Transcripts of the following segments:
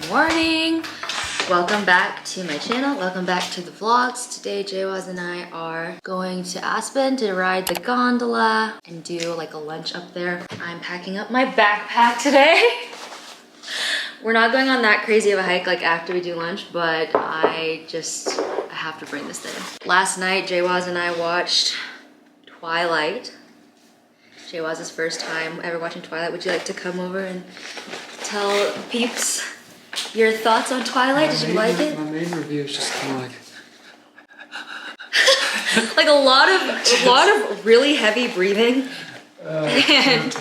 morning. Welcome back to my channel. Welcome back to the vlogs. Today, Jaywaz and I are going to Aspen to ride the gondola and do like a lunch up there. I'm packing up my backpack today. We're not going on that crazy of a hike like after we do lunch, but I have to bring this thing. Last night, Jaywaz and I watched Twilight. Jaywaz's first time ever watching Twilight. Would you like to come over and tell peeps your thoughts on Twilight? Did you like it? My main review is just kind of like... like a lot of really heavy breathing and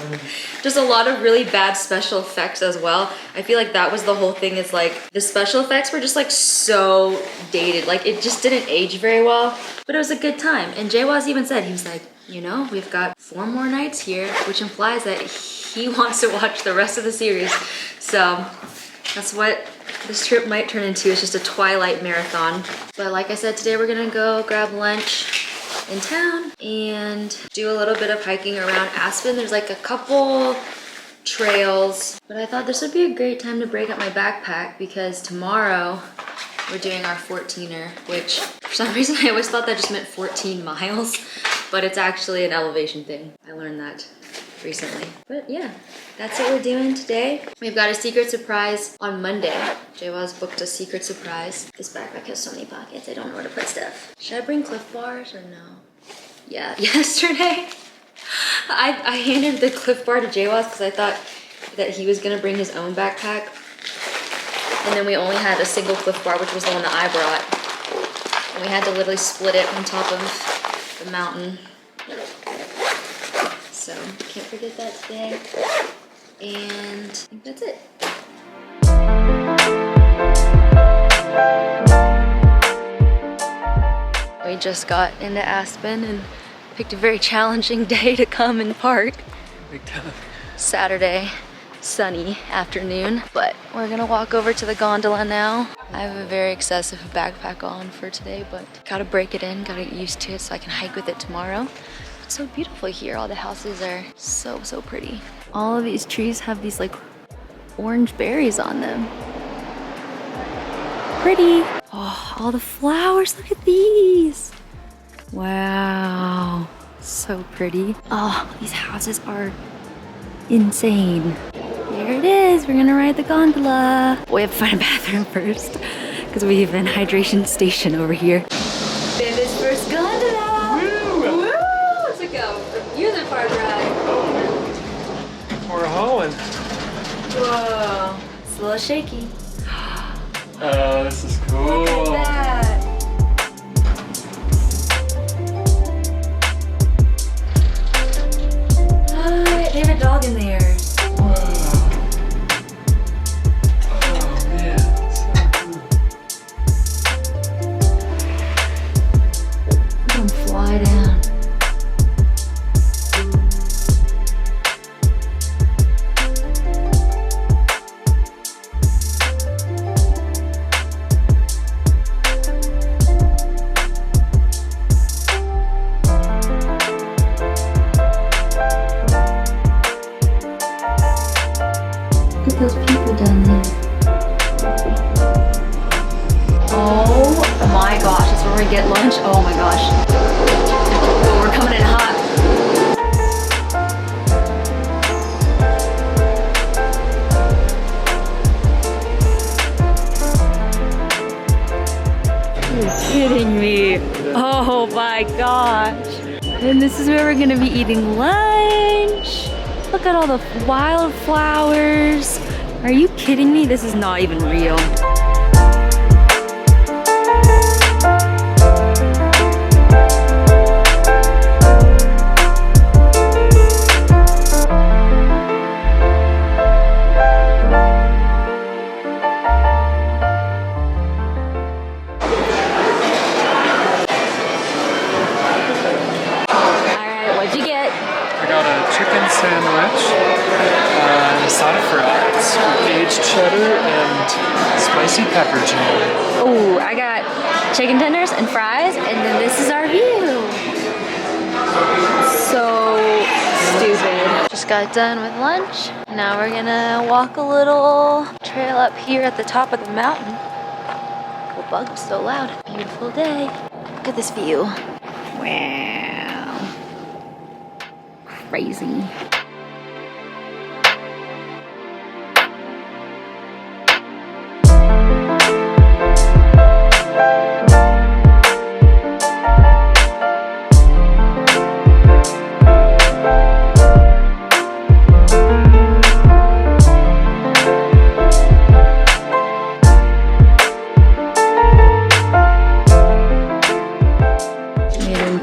just a lot of really bad special effects as well. I feel like that was the whole thing, is like the special effects were just like so dated. Like it just didn't age very well, but it was a good time. And Jaywaz even said, he was like, you know, we've got 4 more nights here, which implies that he wants to watch the rest of the series. So that's what this trip might turn into, is just a Twilight marathon. But like I said, today we're gonna go grab lunch in town and do a little bit of hiking around Aspen. There's like a couple trails, but I thought this would be a great time to break up my backpack because tomorrow we're doing our 14er, which for some reason I always thought that just meant 14 miles, but it's actually an elevation thing. I learned that recently. But yeah, that's what we're doing today. We've got a secret surprise on Monday. Jaywaz booked a secret surprise. This backpack has so many pockets, I don't know where to put stuff. Should I bring Cliff Bars or no? Yeah, yesterday I handed the Cliff Bar to Jaywaz because I thought that he was gonna bring his own backpack. And then we only had a single Cliff Bar, which was the one that I brought. And we had to literally split it on top of the mountain. So, can't forget that today. And I think that's it. We just got into Aspen and picked a very challenging day to come and park. Big time. Saturday, sunny afternoon, but we're gonna walk over to the gondola now. I have a very excessive backpack on for today, but gotta break it in, gotta get used to it so I can hike with it tomorrow. It's so beautiful here. All the houses are so pretty. All of these trees have these like orange berries on them. Pretty. Oh, all the flowers, look at these. Wow, so pretty. Oh, these houses are insane. Here it is, we're gonna ride the gondola. We have to find a bathroom first because we have an hydration station over here. Baby's first gondola. Woo! Woo! It's like a user park ride. Oh, we're hauling. Whoa, it's a little shaky. Oh, this is cool. Look at that. Hi, they have a dog in there. Wow. Oh man, so cool. We're gonna fly down. Those people down there. Oh my gosh, that's where we get lunch. Oh my gosh. Oh, we're coming in hot. You're kidding me. Oh my gosh. And this is where we're gonna be eating lunch. Look at all the wildflowers. Are you kidding me? This is not even real. Chicken sandwich, and a side of fries with aged cheddar and spicy pepper jam. Oh, I got chicken tenders and fries, and then this is our view. So stupid. Just just got done with lunch. Now we're gonna walk a little trail up here at the top of the mountain. The bug was so loud. Beautiful day. Look at this view. Wow. Crazy.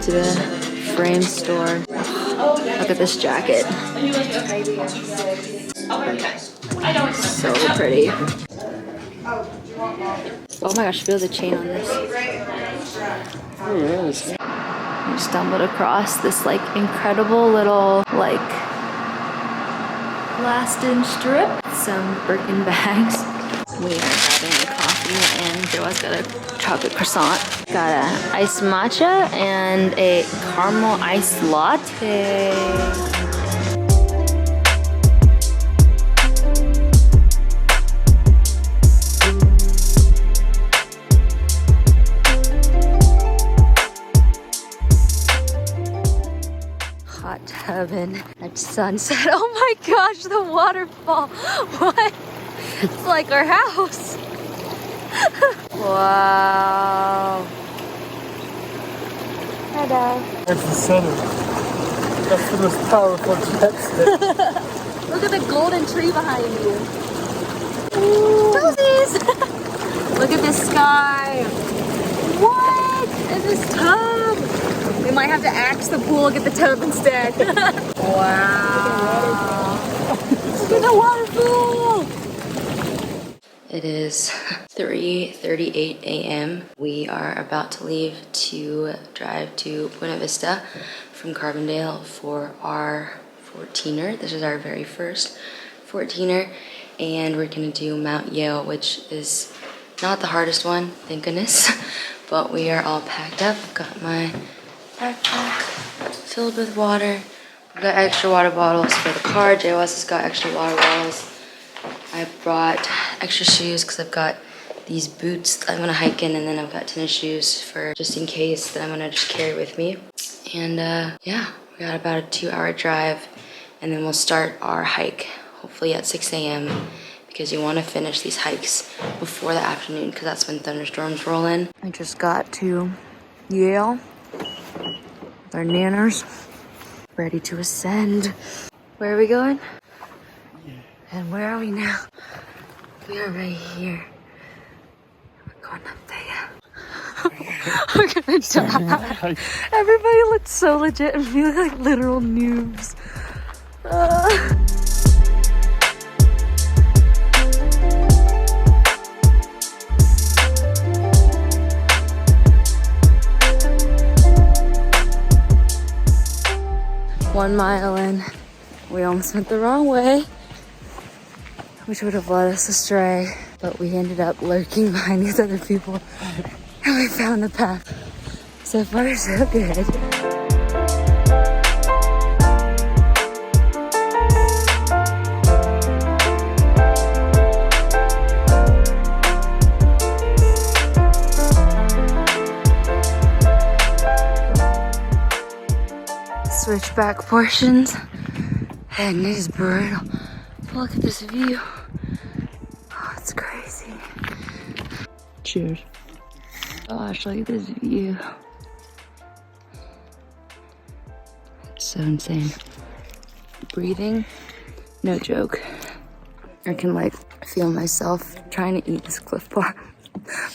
To the frame store. Look at this jacket. So pretty. Oh my gosh, feel the chain on this. We stumbled across this like incredible little like glassed-in strip. Some Birkin bags. We are having a coffee and Joa's got a chocolate croissant. Got a iced matcha and a caramel iced latte. Hot tub and at sunset. Oh my gosh, the waterfall. What? It's like our house. Wow. Hi, Dad. That's the center. That's the most powerful jets. Look at the golden tree behind you. Roses! Look at this sky. What? And this tub. We might have to axe the pool, get the tub instead. Wow. Look at the waterfall. It is 3:38 a.m. We are about to leave to drive to Buena Vista from Carbondale for our 14er. This is our very first 14er, and we're gonna do Mt Yale, which is not the hardest one, thank goodness. But we are all packed up. Got my backpack filled with water. We've got extra water bottles for the car. JOS has got extra water bottles. I brought extra shoes because I've got these boots that I'm gonna hike in, and then I've got tennis shoes for just in case that I'm gonna just carry with me. And yeah, we got about a 2-hour drive, and then we'll start our hike hopefully at 6 a.m. because you want to finish these hikes before the afternoon because that's when thunderstorms roll in. I just got to Yale with our nanners, ready to ascend. Where are we going? And where are we now? We are right here. We're going up there. We're gonna die. Everybody looks so legit and we look like literal noobs. 1 mile in, we almost went the wrong way, which would have led us astray, but we ended up lurking behind these other people and we found the path. So far, so good. Switchback portions, and it is brutal. Look at this view. Oh, it's crazy. Cheers. Gosh, look at this view. It's so insane. Breathing, no joke. I can like feel myself trying to eat this Cliff Bar,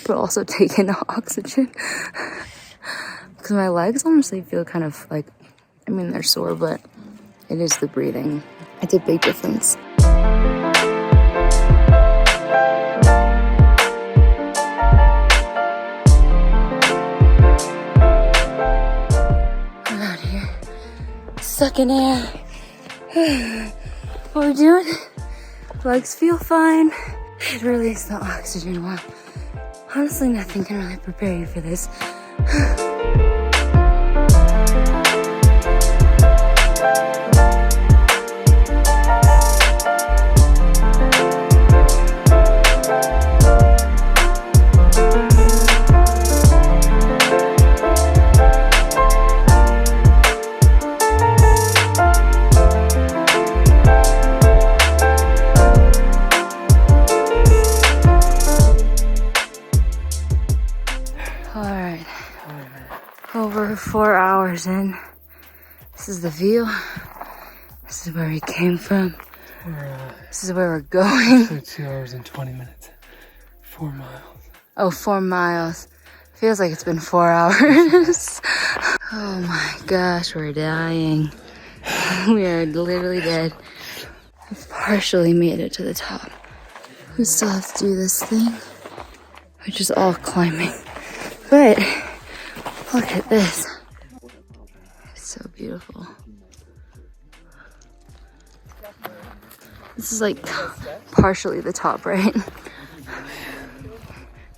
but also take in oxygen. Because my legs honestly feel kind of like, I mean, they're sore, but it is the breathing. It's a big difference. I'm out here, sucking air. What we're doing? Legs feel fine. It released the oxygen well. Honestly, nothing can really prepare you for this. hours in. This is the view. This is where we came from. This is where we're going. 2 hours and 20 minutes. 4 miles. Oh, 4 miles. Feels like it's been 4 hours. Oh my gosh, we're dying. We are literally dead. I've partially made it to the top. We still have to do this thing, which is all climbing. But look at this. It's so beautiful. This is like partially the top, right?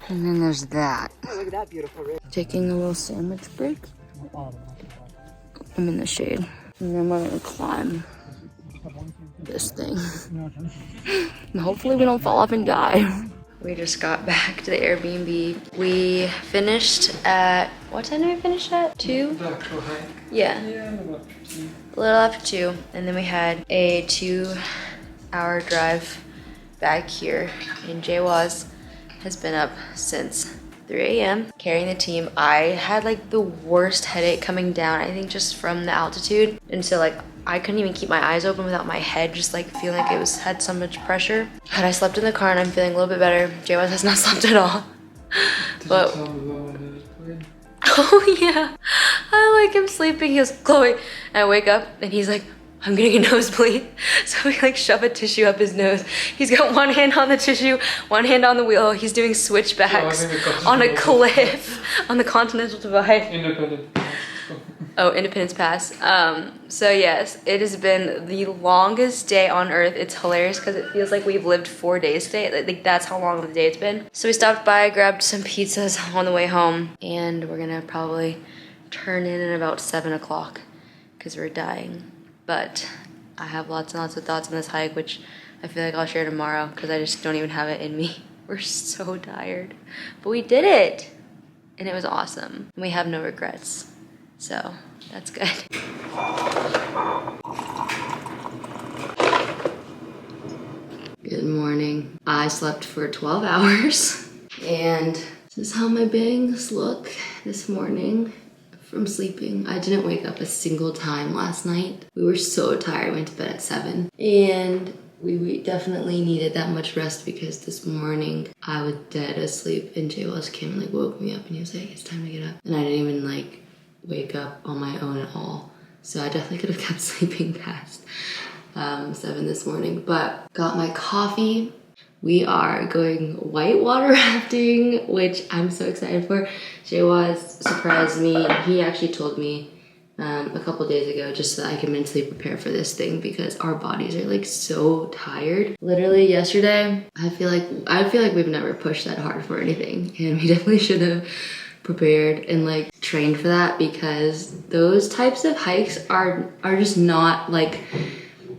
And then there's that. Look at that beautiful ridge. Taking a little sandwich break. I'm in the shade. And then we're gonna climb this thing. And hopefully we don't fall off and die. We just got back to the Airbnb. We finished at, what time did we finish at? 2? The actual hike? Yeah. Yeah, about 2. A little after 2. And then we had a 2-hour drive back here. And Jaywaz has been up since 3 a.m. carrying the team. I had like the worst headache coming down, I think just from the altitude. And so like I couldn't even keep my eyes open without my head just like feeling like it had so much pressure. But I slept in the car and I'm feeling a little bit better. Jaywaz has not slept at all. But oh yeah, I like him sleeping. He goes, Chloe, and I wake up and he's like, I'm getting a nosebleed. So we like shove a tissue up his nose. He's got one hand on the tissue, one hand on the wheel. He's doing switchbacks on a cliff on the Continental Divide. Independent. Oh, Independence Pass. So yes, it has been the longest day on earth. It's hilarious because it feels like we've lived 4 days today. Like that's how long of the day it's been. So we stopped by, grabbed some pizzas on the way home, and we're gonna probably turn in at about 7 o'clock because we're dying. But I have lots and lots of thoughts on this hike, which I feel like I'll share tomorrow because I just don't even have it in me. We're so tired, but we did it and it was awesome. We have no regrets, so that's good. Good morning. I slept for 12 hours and this is how my bangs look this morning from sleeping. I didn't wake up a single time last night. We were so tired. I went to bed at 7 and we definitely needed that much rest because this morning I was dead asleep and Jaywaz came and like woke me up and he was like, it's time to get up. And I didn't even like wake up on my own at all. So I definitely could have kept sleeping past 7 this morning, but got my coffee. We are going whitewater rafting, which I'm so excited for. Jaywaz surprised me. He actually told me a couple days ago just so that I can mentally prepare for this thing because our bodies are like so tired. Literally yesterday, I feel like we've never pushed that hard for anything, and we definitely should have prepared and like trained for that because those types of hikes are just not like,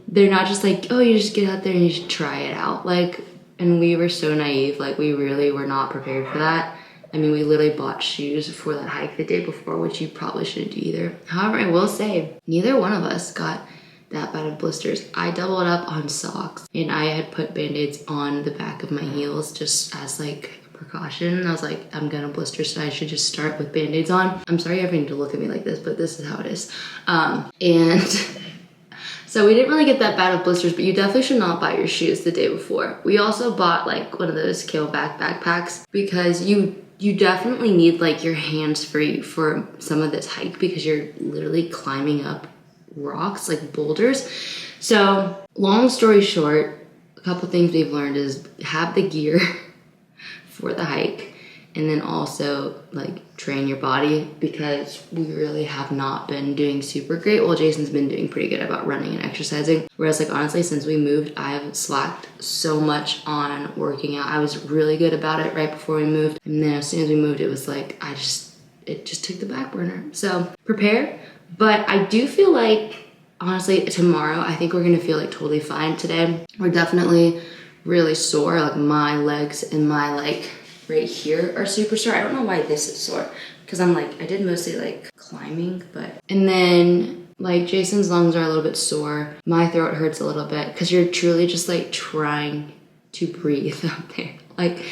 they're not just like, oh, you just get out there and you just try it out. Like, and we were so naive, like we really were not prepared for that. I mean, we literally bought shoes for that hike the day before, which you probably shouldn't do either. However, I will say, neither one of us got that bad of blisters. I doubled up on socks and I had put band-aids on the back of my heels just as like a precaution. I was like, I'm gonna blister, so I should just start with band-aids on. I'm sorry you're having to look at me like this, but this is how it is. And so we didn't really get that bad of blisters, but you definitely should not buy your shoes the day before. We also bought like one of those Camelback backpacks because you definitely need like your hands free for some of this hike because you're literally climbing up rocks like boulders. So long story short, a couple things we've learned is have the gear for the hike and then also like train your body because we really have not been doing super great. Well, Jason's been doing pretty good about running and exercising. Whereas like honestly, since we moved, I've slacked so much on working out. I was really good about it right before we moved. And then as soon as we moved, it was like, it just took the back burner. So prepare. But I do feel like, honestly, tomorrow, I think we're gonna feel like totally fine today. We're definitely really sore. Like my legs and my like right here are super sore. I don't know why this is sore because I'm like, I did mostly like climbing, but, and then like Jason's lungs are a little bit sore. My throat hurts a little bit because you're truly just like trying to breathe up there. Like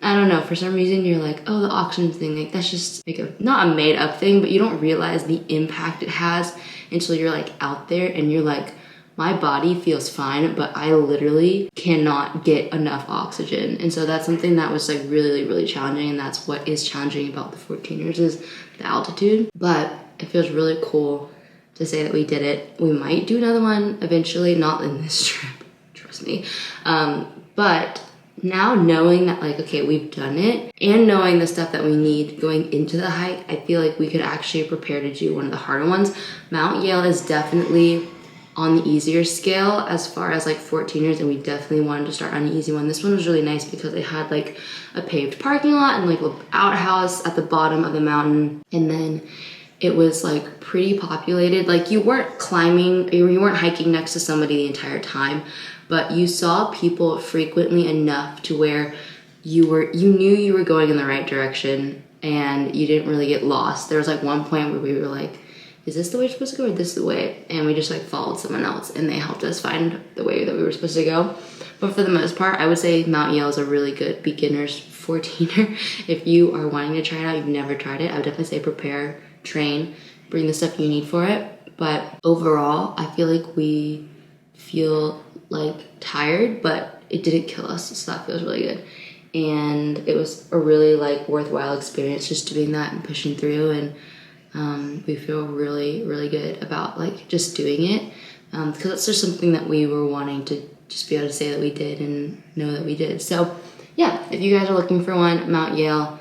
I don't know, for some reason you're like, oh, the oxygen thing, like that's just like not a made up thing, but you don't realize the impact it has until you're like out there and you're like, my body feels fine, but I literally cannot get enough oxygen. And so that's something that was like really, really challenging. And that's what is challenging about the 14ers is the altitude. But it feels really cool to say that we did it. We might do another one eventually, not in this trip, trust me. But now knowing that like, okay, we've done it and knowing the stuff that we need going into the hike, I feel like we could actually prepare to do one of the harder ones. Mt Yale is definitely on the easier scale as far as like 14ers, and we definitely wanted to start on an easy one. This one was really nice because it had like a paved parking lot and like an outhouse at the bottom of the mountain, and then it was like pretty populated. Like you weren't climbing, you weren't hiking next to somebody the entire time, but you saw people frequently enough to where you knew you were going in the right direction and you didn't really get lost. There was like one point where we were like, is this the way we're supposed to go or this the way? And we just like followed someone else and they helped us find the way that we were supposed to go. But for the most part, I would say Mt Yale is a really good beginner's 14er. If you are wanting to try it out, you've never tried it, I would definitely say prepare, train, bring the stuff you need for it. But overall, I feel like we feel like tired, but it didn't kill us, so that feels really good. And it was a really like worthwhile experience just doing that and pushing through, and we feel really, really good about like just doing it, because that's just something that we were wanting to just be able to say that we did and know that we did. So yeah, if you guys are looking for one, Mt Yale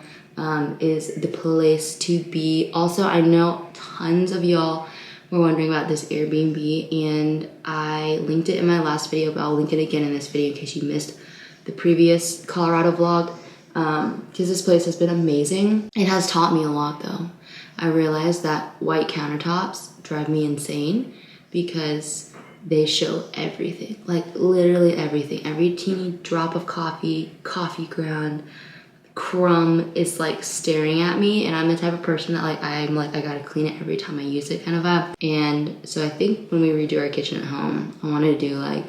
is the place to be. Also, I know tons of y'all were wondering about this Airbnb, and I linked it in my last video, but I'll link it again in this video in case you missed the previous Colorado vlog, because this place has been amazing. It has taught me a lot though. I realized that white countertops drive me insane because they show everything, like literally everything. Every teeny drop of coffee ground, crumb is like staring at me, and I'm the type of person that I gotta clean it every time I use it kind of vibe. And so I think when we redo our kitchen at home, I want to do like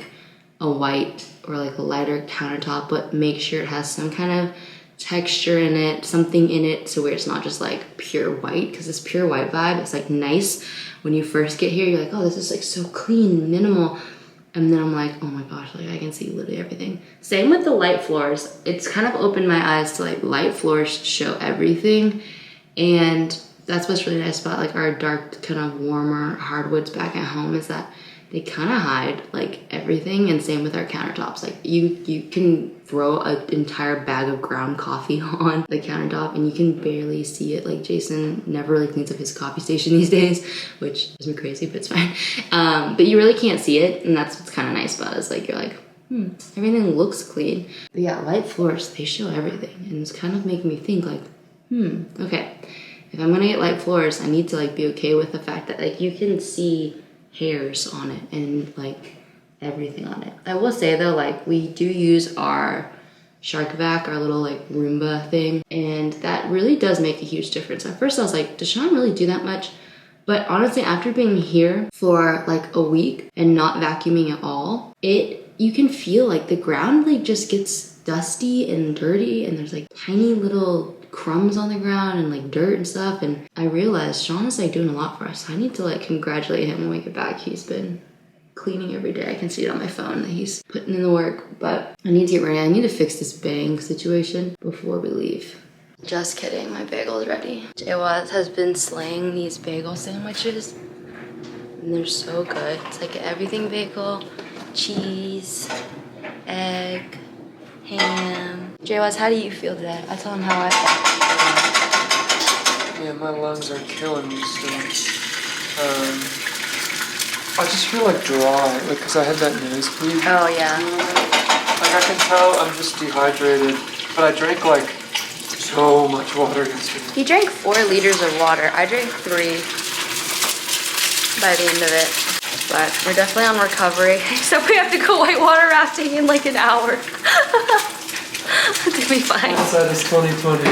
a white or like a lighter countertop, but make sure it has some kind of texture in it, something in it, so where it's not just like pure white, because this pure white vibe is like nice when you first get here. You're like, oh, this is like so clean, minimal, and then I'm like, oh my gosh, like I can see literally everything. Same with the light floors. It's kind of opened my eyes to like light floors show everything, and that's what's really nice about like our dark kind of warmer hardwoods back at home, is that they kind of hide like everything. And same with our countertops. Like you can throw an entire bag of ground coffee on the countertop and you can barely see it. Like Jason never really cleans up his coffee station these days, which is me crazy, but it's fine. But you really can't see it, and that's what's kind of nice about it. Is like you're like, everything looks clean. But yeah, light floors, they show everything, and it's kind of making me think like, okay, if I'm gonna get light floors, I need to like be okay with the fact that like you can see hairs on it and like everything on it. I will say though, like we do use our shark vac, our little like Roomba thing, and that really does make a huge difference. At first I was like, does Sean really do that much? But honestly, after being here for like a week and not vacuuming at all, you can feel like the ground like just gets dusty and dirty, and there's like tiny little crumbs on the ground and like dirt and stuff. And I realized Sean is like doing a lot for us. I need to like congratulate him when we get back. He's been cleaning every day. I can see it on my phone that he's putting in the work, but I need to get ready. I need to fix this bang situation before we leave. Just kidding, my bagel's ready. Jawaz has been slaying these bagel sandwiches, and they're so good. It's like everything bagel, cheese, egg, ham. Jawaz, how do you feel today? I tell him how I feel. Yeah, my lungs are killing me still. I just feel like dry, like because I had that nosebleed. Oh yeah. Like I can tell I'm just dehydrated, but I drank like so much water yesterday. He drank 4 liters of water. I drank 3 by the end of it. But we're definitely on recovery. Except we have to go whitewater rafting in like an hour. It's gonna be fine. Outside is 2020.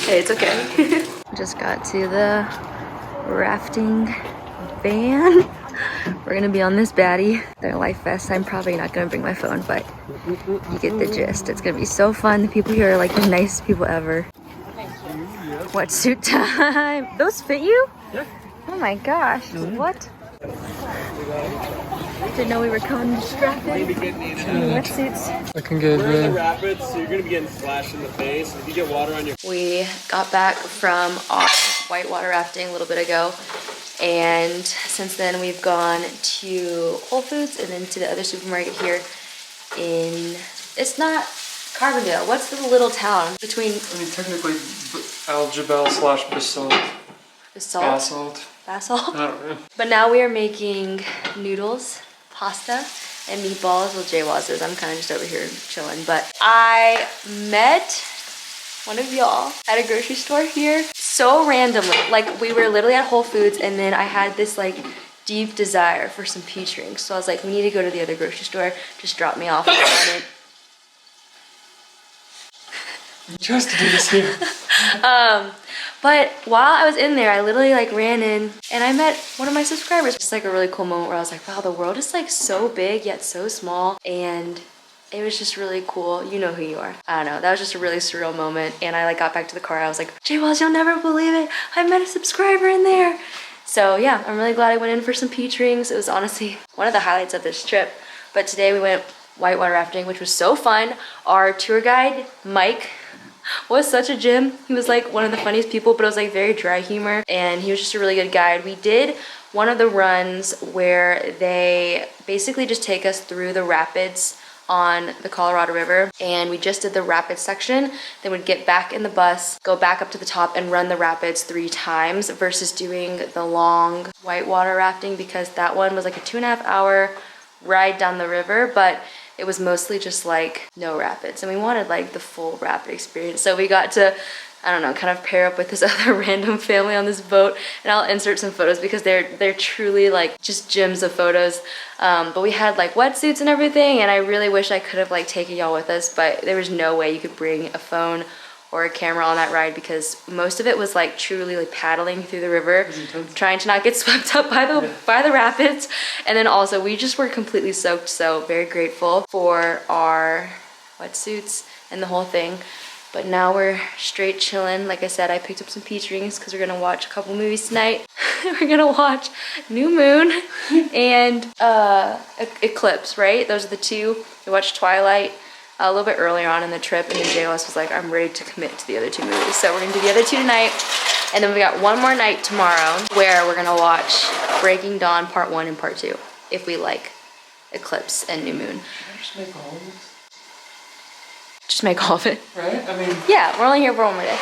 Hey, it's okay. Just got to the rafting van. We're gonna be on this baddie, their life vest. I'm probably not gonna bring my phone, but you get the gist. It's gonna be so fun. The people here are like the nicest people ever. Wetsuit time. Those fit you? Yeah. Oh my gosh, what? Didn't know we were coming distracted. Wetsuits. Looking good, We're in the man. rapids, so you're gonna be getting splashed in the face. If you get water on your We got back from our whitewater rafting a little bit ago, and since then we've gone to Whole Foods and then to the other supermarket here in, it's not Carbondale. What's the little town between I mean, technically, Aljabel / basalt. Basalt? I don't know. But now we are making noodles, pasta, and meatballs. Well, Jay was. I'm kind of just over here chilling. But I met one of y'all at a grocery store here so randomly. Like, we were literally at Whole Foods, and then I had this like deep desire for some peach drinks. So I was like, we need to go to the other grocery store. Just drop me off. You chose to do this here. But while I was in there, I literally like ran in and I met one of my subscribers. Just like a really cool moment where I was like, wow, the world is like so big yet so small, and it was just really cool. You know who you are. I don't know. That was just a really surreal moment. And I like got back to the car. I was like, Jay Wells, you'll never believe it. I met a subscriber in there. So yeah, I'm really glad I went in for some peach rings. It was honestly one of the highlights of this trip. But today we went whitewater rafting, which was so fun. Our tour guide, Mike, was such a gem. He was like one of the funniest people, but it was like very dry humor, and he was just a really good guide. We did one of the runs where they basically just take us through the rapids on the Colorado River, and we just did the rapids section. Then we'd get back in the bus, go back up to the top and run the rapids 3 times versus doing the long whitewater rafting, because that one was like a 2.5 hour ride down the river, but it was mostly just like no rapids, and we wanted like the full rapid experience. So we got to, I don't know, kind of pair up with this other random family on this boat, and I'll insert some photos because they're truly like just gems of photos. But we had like wetsuits and everything, and I really wish I could have like taken y'all with us, but there was no way you could bring a phone or a camera on that ride because most of it was like truly like paddling through the river, trying to not get swept up by the rapids. And then also we just were completely soaked, so very grateful for our wetsuits and the whole thing. But now we're straight chilling. Like I said, I picked up some peach rings because we're gonna watch a couple movies tonight. We're gonna watch New Moon and Eclipse, right? Those are the two. We watched Twilight a little bit earlier on in the trip, and then JLS was like, I'm ready to commit to the other 2 movies. So we're gonna do the other 2 tonight, and then we got one more night tomorrow where we're gonna watch Breaking Dawn Part 1 and Part 2, if we like Eclipse and New Moon. Just make all of this. Just make all of it. Right? I mean, Yeah, we're only here for 1 more day. I'm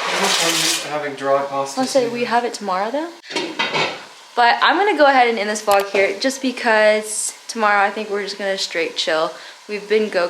having dry pasta. I'll say we have it tomorrow though. But I'm gonna go ahead and end this vlog here just because tomorrow I think we're just gonna straight chill. We've been go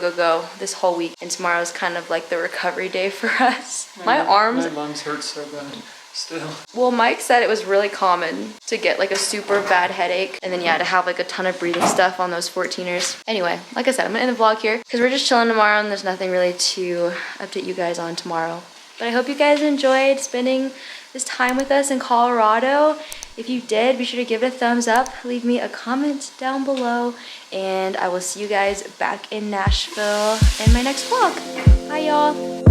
this whole week, and tomorrow's kind of like the recovery day for us. My lungs hurt so bad still. Well, Mike said it was really common to get like a super bad headache, and then yeah, to have like a ton of breathing stuff on those 14ers. Anyway, like I said, I'm gonna end the vlog here because we're just chilling tomorrow and there's nothing really to update you guys on tomorrow. But I hope you guys enjoyed spending this time with us in Colorado. If you did, be sure to give it a thumbs up, leave me a comment down below, and I will see you guys back in Nashville in my next vlog. Bye y'all.